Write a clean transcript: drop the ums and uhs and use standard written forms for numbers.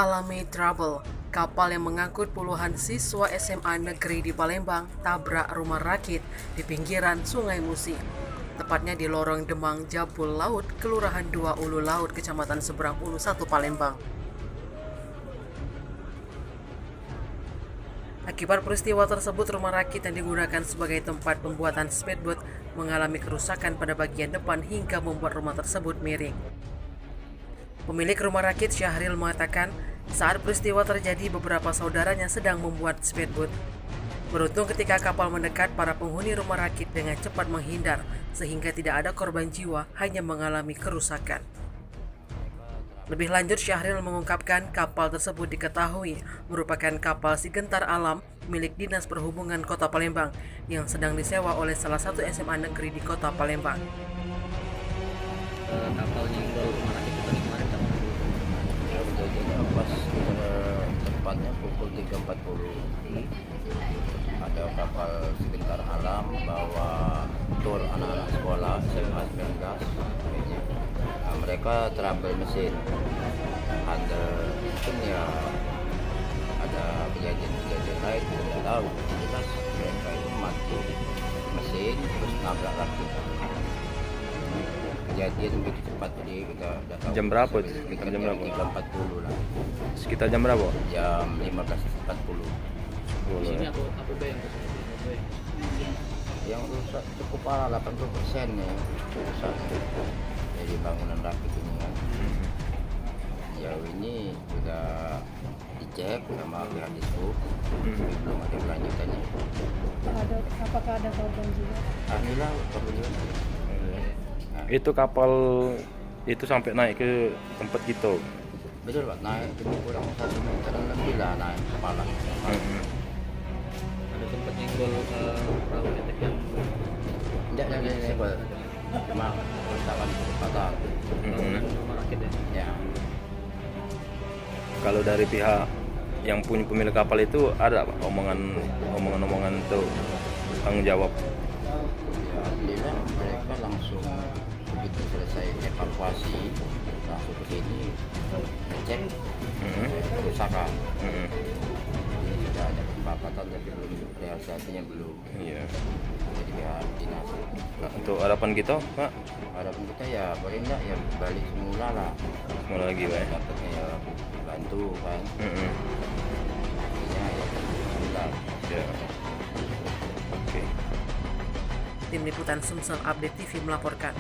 alami trouble. Kapal yang mengangkut puluhan siswa SMA negeri di Palembang tabrak rumah rakit di pinggiran Sungai Musi. Tepatnya di lorong Demang Jabul Laut, Kelurahan 2 Ulu Laut, Kecamatan Seberang Ulu 1, Palembang. Akibat peristiwa tersebut, rumah rakit yang digunakan sebagai tempat pembuatan speedboat mengalami kerusakan pada bagian depan hingga membuat rumah tersebut miring. Pemilik rumah rakit Syahril mengatakan, saat peristiwa terjadi beberapa saudaranya sedang membuat speedboat. Beruntung ketika kapal mendekat, para penghuni rumah rakit dengan cepat menghindar sehingga tidak ada korban jiwa, hanya mengalami kerusakan. Lebih lanjut, Syahril mengungkapkan kapal tersebut diketahui merupakan kapal Sigentar Alam milik Dinas Perhubungan Kota Palembang yang sedang disewa oleh salah satu SMA negeri di Kota Palembang. Kapal nyenggol rumah rakit itu tadi kemarin jam Kejadiannya pas tepatnya pukul 3.40 ada kapal Sigentar Alam bawa tur anak-anak sekolah SMA 19. Nah, mereka trouble mesin, ada mungkin ya ada kejadian lain kita tidak tahu. Jelas mereka itu mati mesin terus nabrak rakit. Kejadian begitu cepat, jadi kita udah tahu. Jam berapa? Sekitar Jam berapa? 3.40 lah. Sekitar jam berapa? Jam 15.40. di sini aku yang Yang rusak cukup parah, 80% ya rusak. Jadi bangunan rakit ini kan. Jauh ini sudah dicek sama pihak Dishub, belum ada kelanjutannya. Apakah ada korban juga? Alhamdulillah korban jiwa. Nah, Itu kapal itu sampai naik ke tempat kita. betul Pak, naik itu kurang 1 meter lebih lah naik kepala. ada sempat nyenggol perahu ketek yang Tidak, cuma kerusakan kecepatan. rumah rakit ya. Ya, Kalau dari pihak yang punya pemilik kapal itu ada Pak, omongan untuk tanggung jawab. ya alhamdulillah mereka langsung begitu selesai evakuasi langsung ke sini ngecek kerusakan. Ini sudah ada kesepakatan tapi belum realisasinya belum. Iya. Jadi pihak dinas. Nah, untuk harapan kita Pak, Harapan kita ya boleh enggak ya balik semula lah. semua lagi Pak. Dapatnya ya bantu kan. Akhirnya ya alhamdulillah. Ya. Oke. Tim Liputan Sumsel Update TV melaporkan.